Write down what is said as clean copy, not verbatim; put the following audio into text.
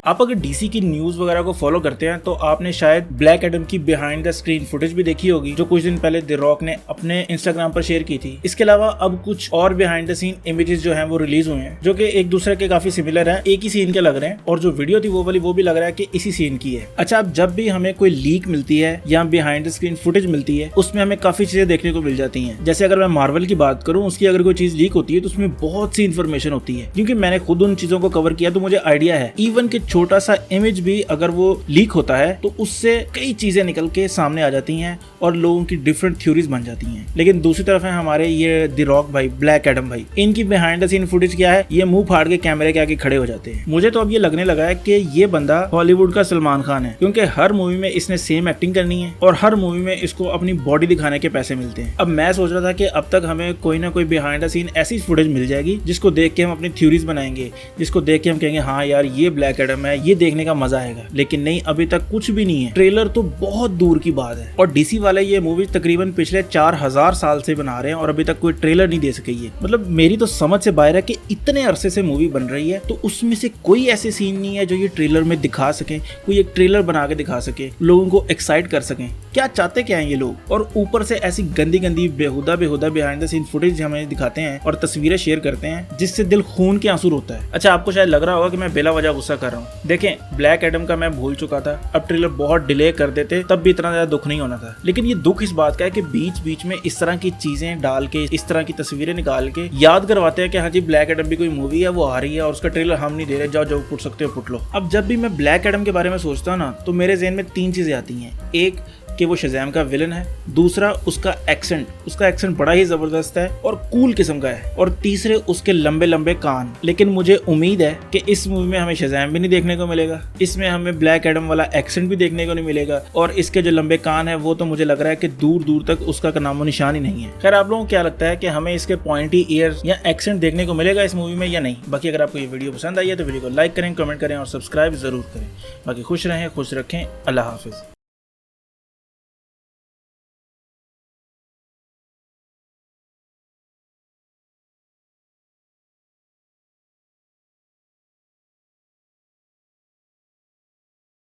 आप अगर डीसी की न्यूज वगैरह को फॉलो करते हैं तो आपने शायद ब्लैक एडम की बिहाइंड द स्क्रीन फुटेज भी देखी होगी, जो कुछ दिन पहले द रॉक ने अपने इंस्टाग्राम पर शेयर की थी। इसके अलावा अब कुछ और बिहाइंड द सीन इमेजेस जो हैं वो रिलीज हुए हैं, जो कि एक दूसरे के काफी सिमिलर हैं, एक ही सीन के लग रहे हैं, और जो वीडियो थी वो भी लग रहा है कि इसी सीन की है। अच्छा, अब जब भी हमें कोई लीक मिलती है या बिहाइंड द स्क्रीन फुटेज मिलती है, उसमें हमें काफी चीजें देखने को मिल जाती हैं। जैसे अगर मैं मार्वल की बात करूं, उसकी अगर कोई चीज लीक होती है तो उसमें बहुत सी इन्फॉर्मेशन होती है, क्योंकि मैंने खुद उन चीजों को कवर किया तो मुझे आइडिया है। इवन कि छोटा सा इमेज भी अगर वो लीक होता है तो उससे कई चीजें निकल के सामने आ जाती हैं और लोगों की डिफरेंट थ्योरीज बन जाती हैं। लेकिन दूसरी तरफ है हमारे ये द रॉक भाई, ब्लैक एडम भाई, इनकी बिहाइंड द सीन फुटेज क्या है, ये मुंह फाड़ के कैमरे के आगे खड़े हो जाते हैं। मुझे तो अब ये लगने लगा है कि ये बंदा हॉलीवुड का सलमान खान है, क्योंकि हर मूवी में इसने सेम एक्टिंग करनी है और हर मूवी में इसको अपनी बॉडी दिखाने के पैसे मिलते हैं। अब मैं सोच रहा था कि अब तक हमें कोई ना कोई बिहाइंड द सीन ऐसी फुटेज मिल जाएगी जिसको देख के हम अपनी थ्योरीज बनाएंगे, जिसको देख के हम कहेंगे हाँ यार ये ब्लैक एडम है, ये देखने का मजा आएगा। लेकिन नहीं, अभी तक कुछ भी नहीं है। ट्रेलर तो बहुत दूर की बात है, और डीसी वाले ये मूवी तकरीबन पिछले 4000 साल से बना रहे हैं और अभी तक कोई ट्रेलर नहीं दे सके। ये मतलब मेरी तो समझ से बाहर है कि इतने अरसे से मूवी बन रही है तो उसमें से कोई ऐसे सीन नहीं है जो ये ट्रेलर में दिखा सके, कोई एक ट्रेलर बना के दिखा सके, लोगों को एक्साइट कर सकें। क्या चाहते क्या हैं ये लोग? और ऊपर से ऐसी गंदी गंदी बेहुदा बिहाइंड द सीन फुटेज हमें दिखाते हैं और तस्वीरें शेयर करते हैं जिससे दिल खून के आंसू रोता है। अच्छा, आपको शायद लग रहा होगा कि मैं बेला वजह गुस्सा कर रहा हूँ। देखें, ब्लैक एडम का मैं भूल चुका था, अब ट्रेलर बहुत डिले कर देते तब भी इतना ज्यादा दुख नहीं होना था। लेकिन ये दुख इस बात का है कि बीच बीच में इस तरह की चीजें डाल के, इस तरह की तस्वीरें निकाल के याद करवाते हैं कि हाँ जी ब्लैक एडम भी कोई मूवी है, वो आ रही है और उसका ट्रेलर हम नहीं दे रहे, जाओ पुट सकते हो पुट लो। अब जब भी मैं ब्लैक एडम के बारे में सोचता हूँ ना, तो मेरे ज़हन में 3 चीजें आती हैं। एक कि वो शज़ैम का विलन है, दूसरा उसका एक्सेंट बड़ा ही जबरदस्त है और कूल किस्म का है, और तीसरे उसके लंबे लंबे कान। लेकिन मुझे उम्मीद है कि इस मूवी में हमें शज़ैम भी नहीं देखने को मिलेगा, इसमें हमें ब्लैक एडम वाला एक्सेंट भी देखने को नहीं मिलेगा, और इसके जो लंबे कान है वो तो मुझे लग रहा है कि दूर दूर तक उसका नामो निशान ही नहीं है। खैर, आप लोगों को क्या लगता है कि हमें इसके पॉइंटी ईयर्स या एक्सेंट देखने को मिलेगा इस मूवी में या नहीं? बाकी अगर आपको ये वीडियो पसंद आई है तो वीडियो को लाइक करें, कमेंट करें और सब्सक्राइब जरूर करें। बाकी खुश रहें, खुश रखें। अल्लाह हाफिज।